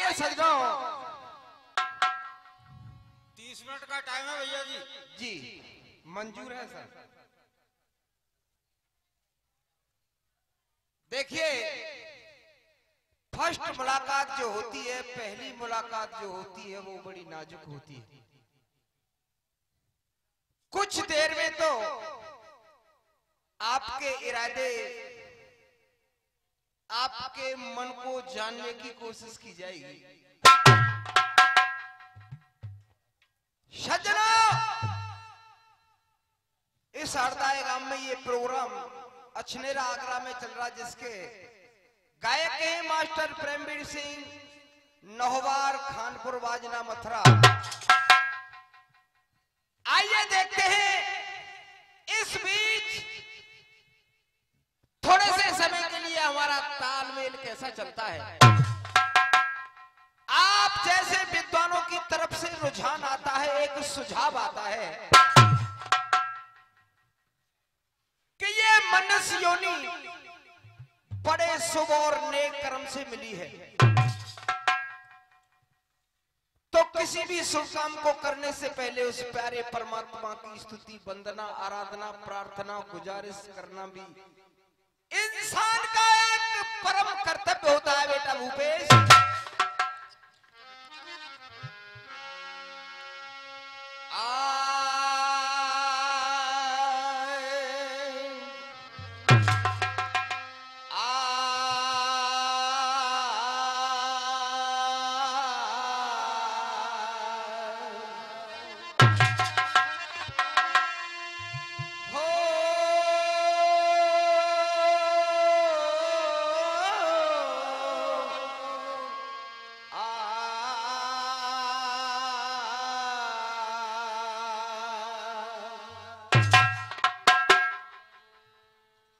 आइए सजनों, 30 मिनट का टाइम है भैया जी। जी मंजूर है सर। देखिए, फर्स्ट मुलाकात जो होती है, पहली मुलाकात जो होती है, वो बड़ी नाजुक होती है। कुछ देर में तो आपके इरादे, आपके मन को जानने की कोशिश की जाएगी। सज्जनों, इस हरदाय गांव में ये प्रोग्राम अछनेरा आगरा में चल रहा, जिसके गायक हैं मास्टर प्रेमवीर सिंह, नौहवार, खानपुर, बाजना, मथुरा। आइए देखते हैं इस बीच थोड़े से समय के लिए हमारा तालमेल कैसा चलता है। आप जैसे विद्वानों की तरफ से रुझान आता है, एक सुझाव आता है कि ये मनुष्य योनि बड़े शुभ और नेक कर्म से मिली है, तो किसी भी शुभ काम को करने से पहले उस प्यारे परमात्मा की स्तुति, वंदना, आराधना, प्रार्थना, गुजारिश करना भी इंसान का एक परम कर्तव्य होता है। बेटा भूपेश,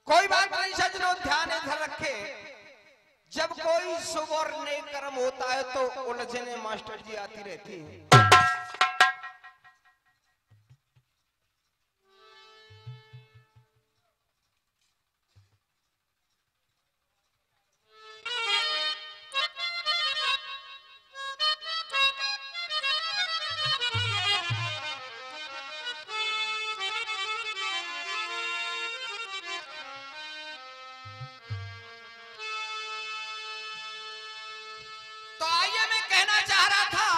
कोई बात नहीं सज्जनों, ध्यान इधर रखे। जब कोई शुभ और नेक कर्म होता है तो उलझने मास्टर जी आती रहती हैं। कहना चाह रहा था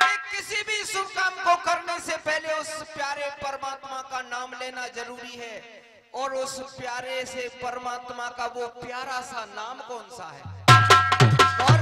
कि किसी भी शुभ काम को करने से पहले उस प्यारे परमात्मा का नाम लेना जरूरी है, और उस प्यारे से परमात्मा का वो प्यारा सा नाम कौन सा है? और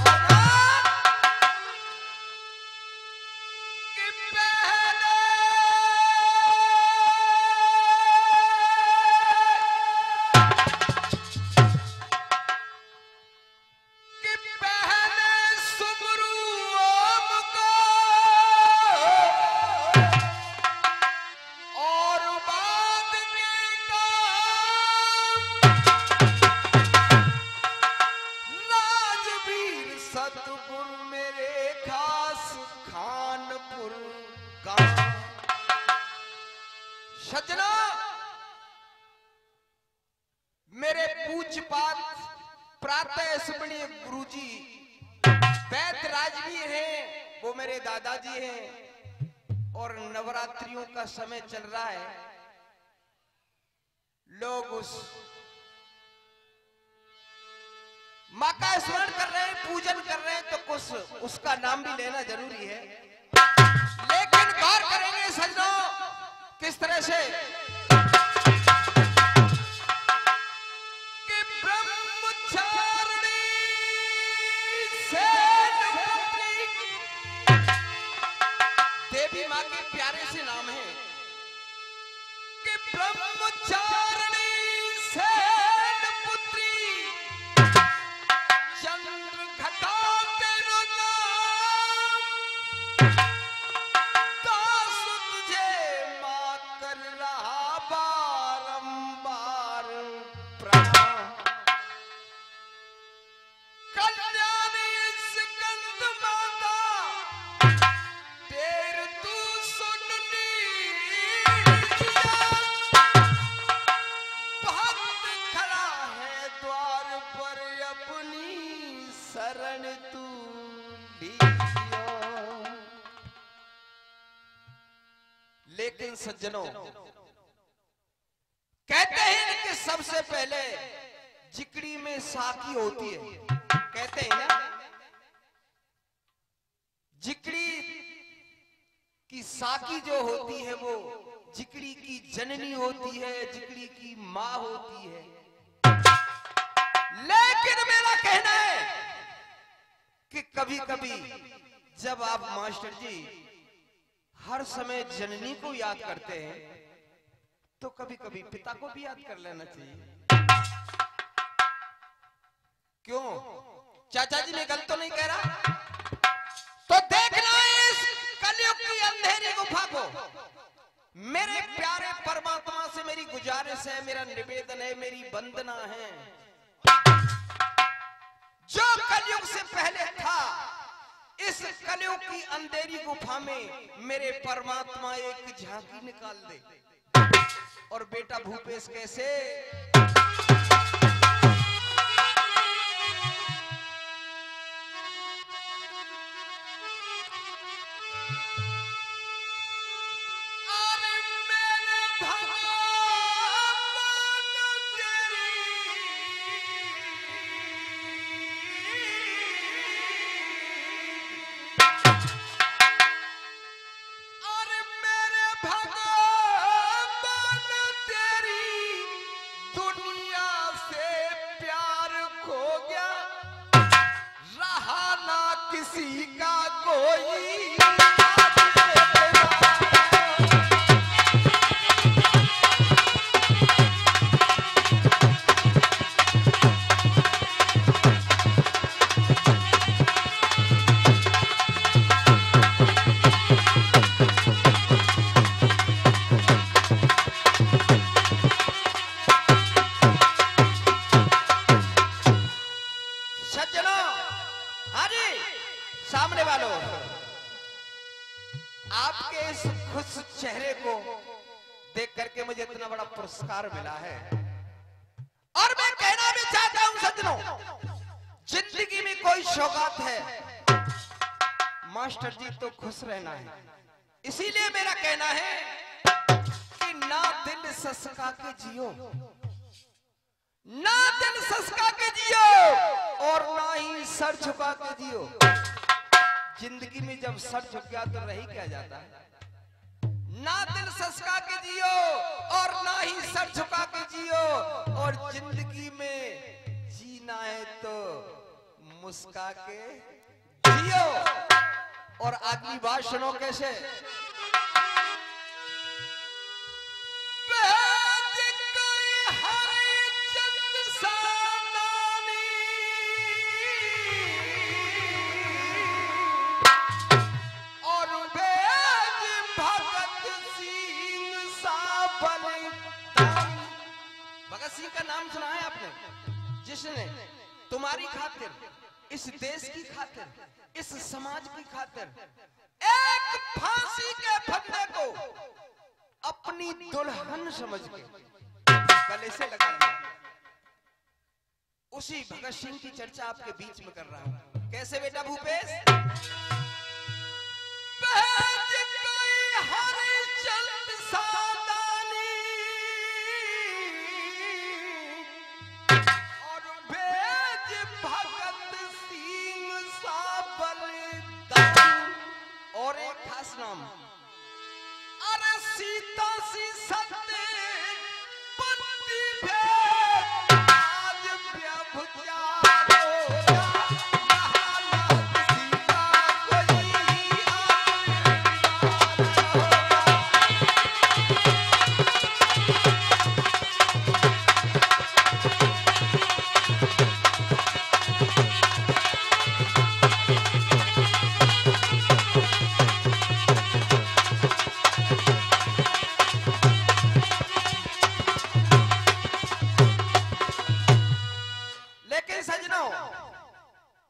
सज्जना, मेरे पूज्यपात प्रातः स्मरणीय गुरुजी वैद राजवीर हैं, वो मेरे दादाजी हैं, और नवरात्रियों का समय चल रहा है। लोग उस माँ का स्मरण कर रहे हैं, पूजन कर रहे हैं, तो कुछ उसका नाम भी लेना जरूरी है। लेकिन गौर करेंगे सज्जनों किस तरह से कि ब्रह्मचारिणी सेनपुत्री, देवी माँ के प्यारे से नाम है कि ब्रह्मचारिणी सेनपुत्री, चंद्र घटा तेरो नाम, दास तुझे माँ कर रहा बारंबार प्रणाम। कल्याणी स्कंद माता तेर तू सुननी, भक्त खड़ा है द्वार पर अपनी शरण तू ढीलो। लेकिन सज्जनों, कहते हैं कि सबसे पहले जिकड़ी में साकी होती है, कहते हैं ना, जिकड़ी की साकी जो होती है वो जिकड़ी की जननी होती है, जिकड़ी की मां होती है। लेकिन मेरा कहना है कि कभी कभी जब आप मास्टर जी हर समय जननी को याद करते हैं तो कभी कभी पिता को भी याद कर लेना चाहिए। क्यों चाचा जी, मैं गलत तो नहीं कह रहा? तो देखना इस कलयुग की अंधेरी गुफा को। मेरे प्यारे परमात्मा से मेरी गुजारिश है, मेरा निवेदन है, मेरी वंदना है, जो कलयुग से पहले था इस कलयुग की अंधेरी गुफा में मेरे परमात्मा एक झांकी निकाल दे। और बेटा भूपेश कैसे? सामने वालों, आपके इस खुश चेहरे को देख करके मुझे इतना बड़ा पुरस्कार मिला है। और मैं कहना भी चाहता हूं सज्जनों, जिंदगी में कोई सौगात है मास्टर जी तो खुश रहना है। इसीलिए मेरा कहना है कि ना दिल ससका के जियो, ना दिल ससका के जियो और ना ही सर झुका के जियो। जिंदगी में जब सर झुक गया तो रही क्या जाता है। ना दिल ससका के जियो और ना ही सर झुका के जियो, और जिंदगी में जीना है तो मुस्का के जियो। और अगली बात सुनो कैसे। भगत सिंह का नाम सुना है आपने, जिसने तुम्हारी खातिर, इस देश की खातिर, इस समाज की खातिर एक फांसी के फंदे को अपनी दुल्हन समझ के गले से लगा लिया। उसी भगत सिंह की चर्चा आपके बीच में कर रहा हूं। कैसे बेटा भूपेश? और एक खास नाम, अरे सीता सी सत्य पत्नी भेद आज व्यभिचारो सीता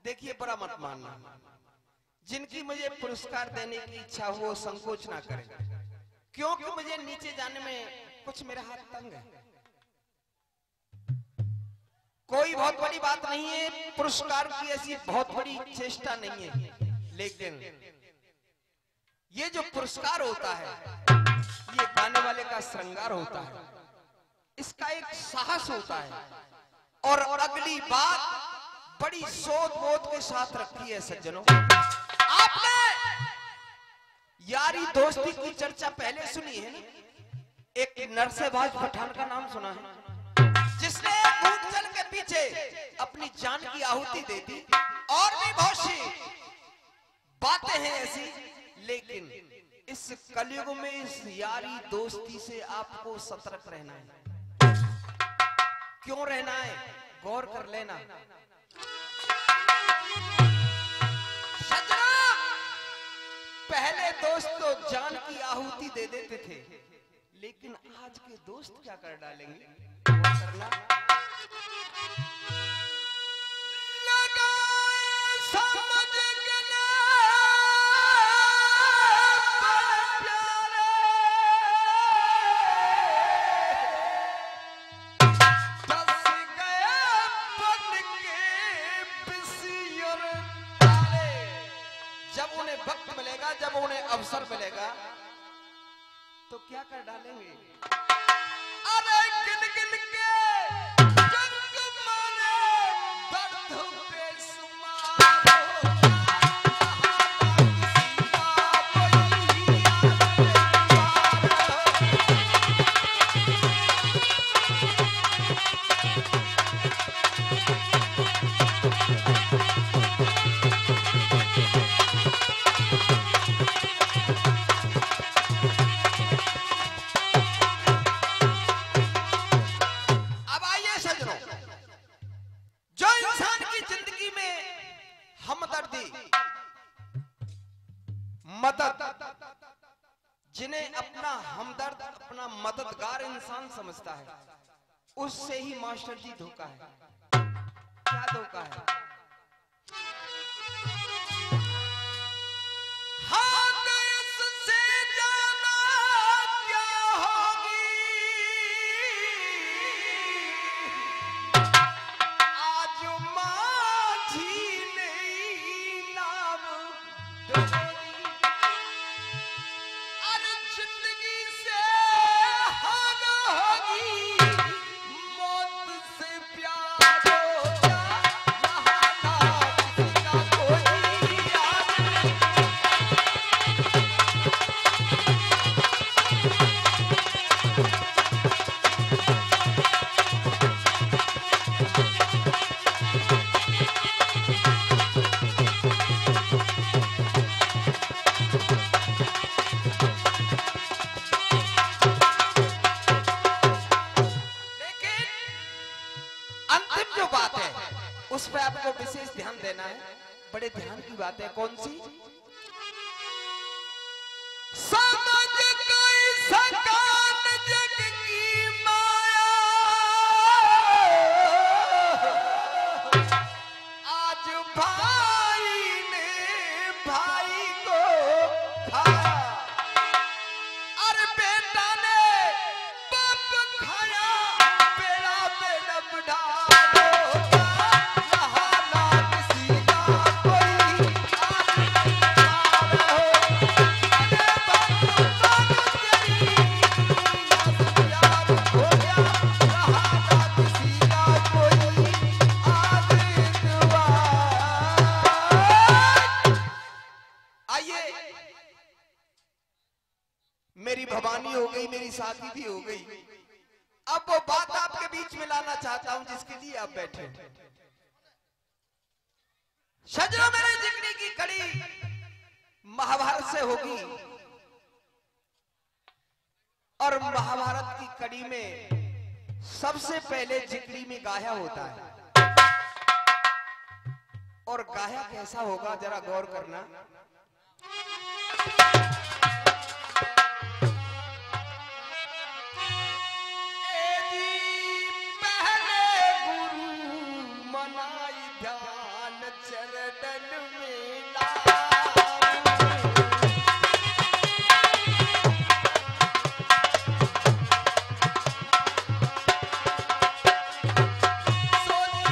देखिए, बड़ा मत मानना। जिनकी मुझे पुरस्कार देने की इच्छा हो संकोच ना करें, क्योंकि मुझे नीचे जाने में कुछ मेरा हाथ तंग है। कोई बहुत बड़ी बात नहीं है, पुरस्कार की ऐसी बहुत बड़ी चेष्टा नहीं है, लेकिन ये जो पुरस्कार होता है ये गाने वाले का श्रृंगार होता है, इसका एक साहस होता है। और अगली बात बड़ी सोच बोध के साथ रखी है सज्जनों। आपने यारी दोस्ती की चर्चा पहले सुनी है ना? एक नरसेबाज पठान का नाम सुना है, जिसने ऊंट चल के पीछे अपनी जान की आहुति दे दी। और भी बहुत सी बातें हैं ऐसी, लेकिन इस कलयुग में इस यारी दोस्ती से आपको सतर्क रहना है। क्यों रहना है, गौर कर लेना। सजना, पहले दोस्त तो जान की आहुति दे देते थे, लेकिन आज के दोस्त क्या कर डालेंगे, गौर करना। जब उन्हें वक्त मिलेगा, जब उन्हें अवसर मिलेगा, तो क्या कर डालेंगे। अरे गिन गिन के जंग माने दर्द बेशुमार जिन्हें अपना हमदर्द, अपना मददगार इंसान समझता है, उससे ही मास्टर जी धोखा है। क्या धोखा है? उस पर आपको विशेष ध्यान देना है। बड़े ध्यान की बात है। कौन सी? समझ कोई सकान जग की माया, आज भाई ने भाई को खाया, अरे बेटा ने बाप खाया, बेड़ा बेड़ा बढ़ा मेरी भवानी हो गई, मेरी शादी भी हो गई। अब वो बात आपके बीच में लाना चाहता हूं जिसके लिए आप बैठे। सजनो, मेरे जिंदगी की कड़ी महाभारत से होगी, और महाभारत की कड़ी में सबसे पहले जिगरी में गाया होता है। और गाया कैसा होगा जरा गौर करना। सोच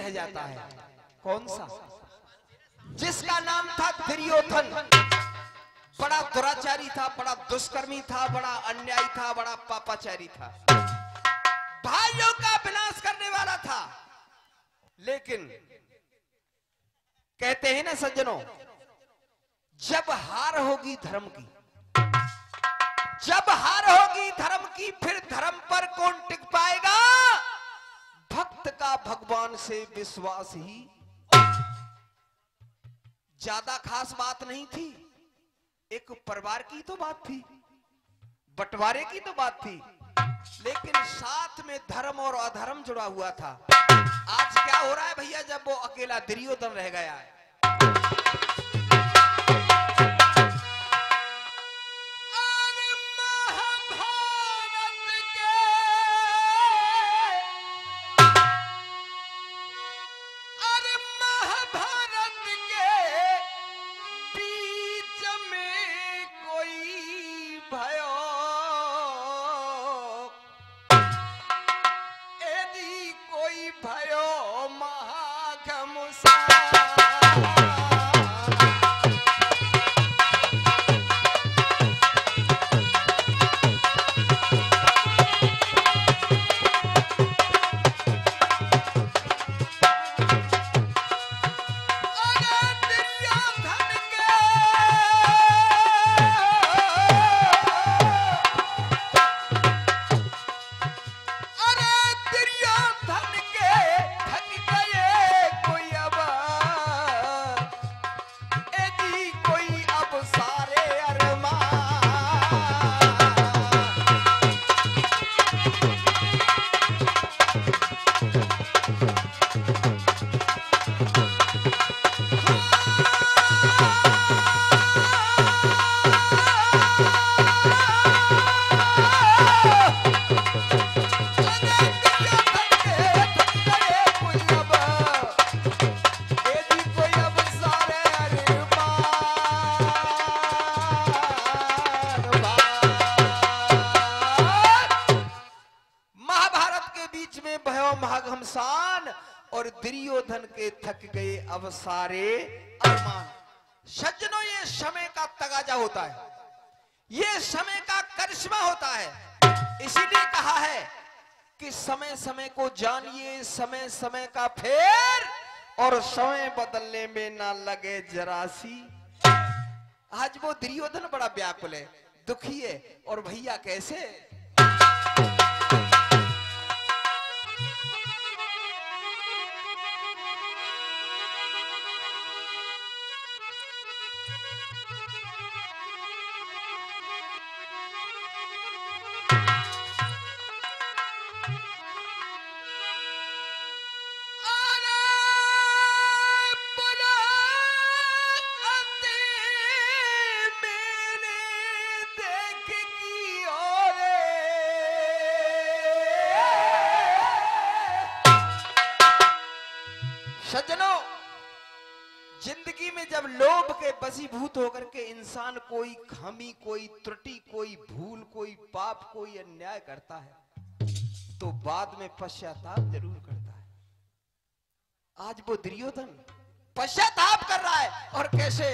रह जाता है। कौन सा? जिसका नाम था दुर्योधन। बड़ा दुराचारी था, बड़ा दुष्कर्मी था, बड़ा अन्यायी था, बड़ा पापाचारी था, भाइयों का विनाश करने वाला था। लेकिन कहते हैं ना सज्जनों, जब हार होगी धर्म की, जब हार होगी धर्म की, फिर धर्म पर कौन टिक पाएगा? भक्त का भगवान से विश्वास ही। ज्यादा खास बात नहीं थी, एक परिवार की तो बात थी, बंटवारे की तो बात थी, लेकिन साथ में धर्म और अधर्म जुड़ा हुआ था। आज क्या हो रहा है भैया, जब वो अकेला दुर्योधन रह गया है। और दुर्योधन के थक गए अब सारे अरमान। सज्जनों, ये समय का तगाजा होता है, ये समय का करिश्मा होता है। इसीलिए कहा है कि समय समय को जानिए, समय समय का फेर, और समय बदलने में ना लगे जरा सी। आज वो दुर्योधन बड़ा व्याकुल है, दुखी है, और भैया कैसे? सज्जनों, जिंदगी में जब लोभ के वशीभूत होकर के इंसान कोई खामी, कोई त्रुटि, कोई भूल, कोई पाप, कोई अन्याय करता है, तो बाद में पश्चाताप जरूर करता है। आज वो दुर्योधन पश्चाताप कर रहा है, और कैसे?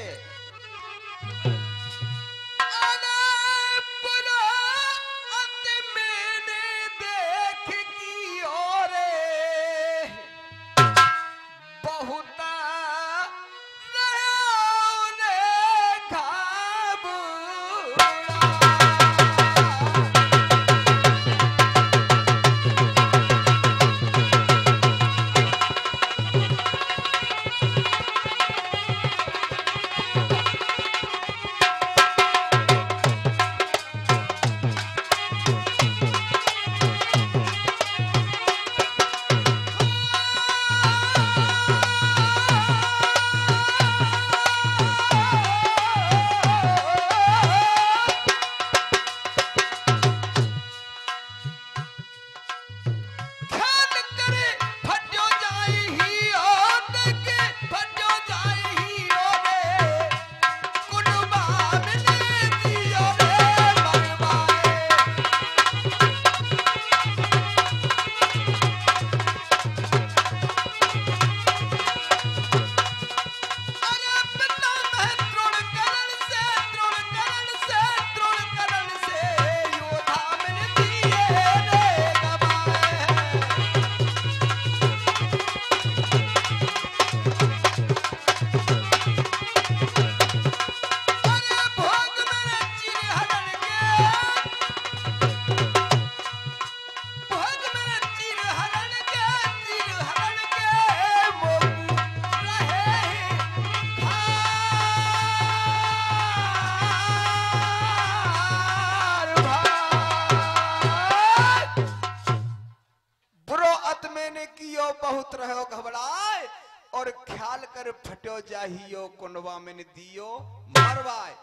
और ख्याल कर फटो जाहियो कुनवा में दियो मारवाए।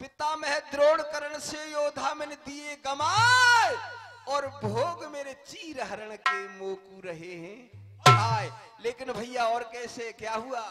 पितामह द्रोण करण से योद्धा में दिए गमाए, और भोग मेरे चीर हरण के मोकू रहे हैं आए। लेकिन भैया और कैसे क्या हुआ?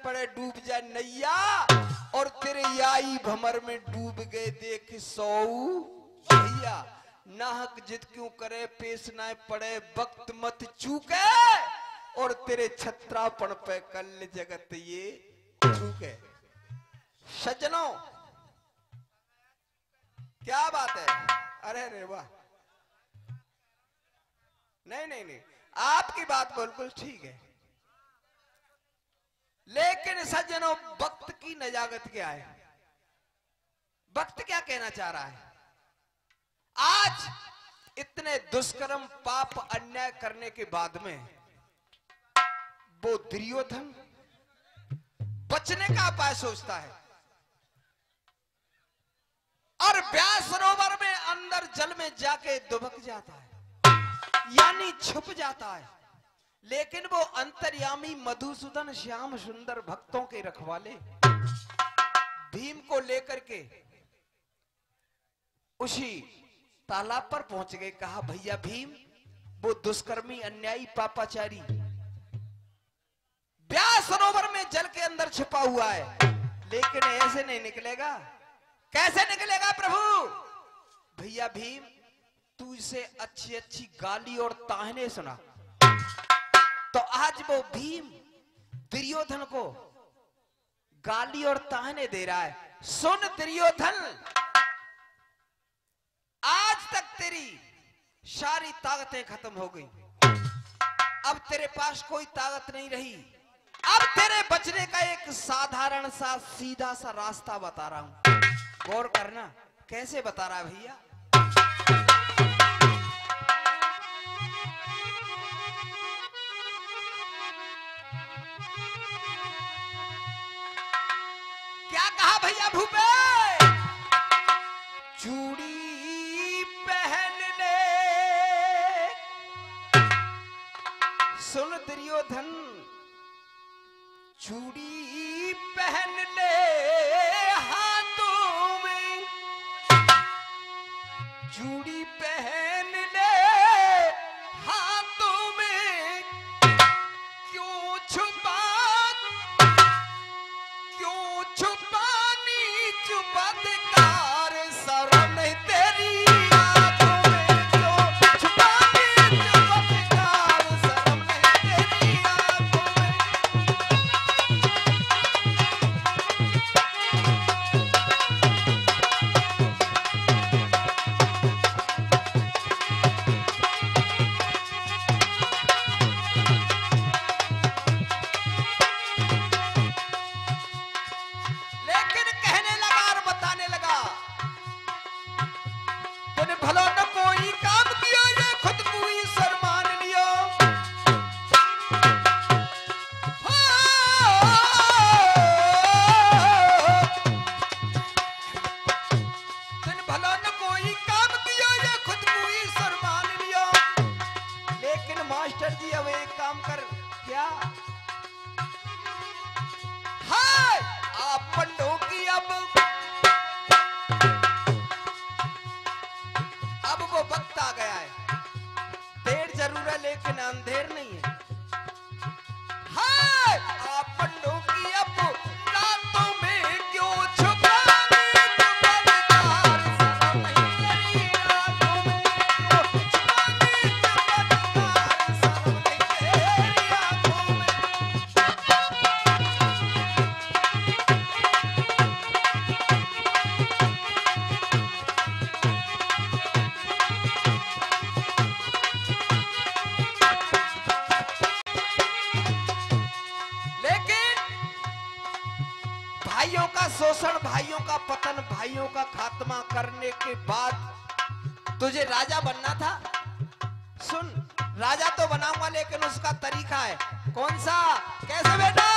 पड़े डूब जाए नैया, और तेरे याई भमर में डूब गए देख सौ भैया। नाहक जिद क्यों करे पेश ना पड़े वक्त मत चूके, और तेरे छत्रापन पे कल जगत ये चूके। सज्जनों क्या बात है? अरे रे वाह, नहीं नहीं नहीं, आपकी बात बिल्कुल ठीक है, लेकिन सज्जनों वक्त की नजाकत क्या है? वक्त क्या कहना चाह रहा है? आज इतने दुष्कर्म पाप अन्याय करने के बाद में वो दुर्योधन बचने का उपाय सोचता है, और व्यास सरोवर में अंदर जल में जाके दुबक जाता है, यानी छुप जाता है। लेकिन वो अंतर्यामी मधुसूदन श्याम सुंदर भक्तों के रखवाले भीम को लेकर के उसी तालाब पर पहुंच गए। कहा भैया भीम, वो दुष्कर्मी अन्यायी पापाचारी व्यास सरोवर में जल के अंदर छिपा हुआ है, लेकिन ऐसे नहीं निकलेगा। कैसे निकलेगा प्रभु? भैया भीम, तू इसे अच्छी अच्छी गाली और ताहने सुना। तो आज वो भीम दुर्योधन को गाली और ताहने दे रहा है। सुन दुर्योधन, आज तक तेरी सारी ताकतें खत्म हो गई, अब तेरे पास कोई ताकत नहीं रही। अब तेरे बचने का एक साधारण सा सीधा सा रास्ता बता रहा हूं, गौर करना। कैसे बता रहा है भैया? क्या कहा भैया भूपे? चूड़ी पहन ले, सुन दुर्योधन, चूड़ी पहन ले हाथों में, चूड़ी पहन ले हाथों में, क्यों छुपानी चुपतकार शरण तेरी आंखों में, क्यों इतना अंधेर नहीं है। हाय आप पंडों की अब रातों में क्यों छुपाने बलिदार शर्म नहीं तेरी आंखों में क्यों छुपाने बलिदार शर्म नहीं तेरी आंखों में। भाइयों का शोषण, भाइयों का पतन, भाइयों का खात्मा करने के बाद तुझे राजा बनना था। सुन, राजा तो बनाऊंगा लेकिन उसका तरीका है। कौन सा? कैसे बेटा?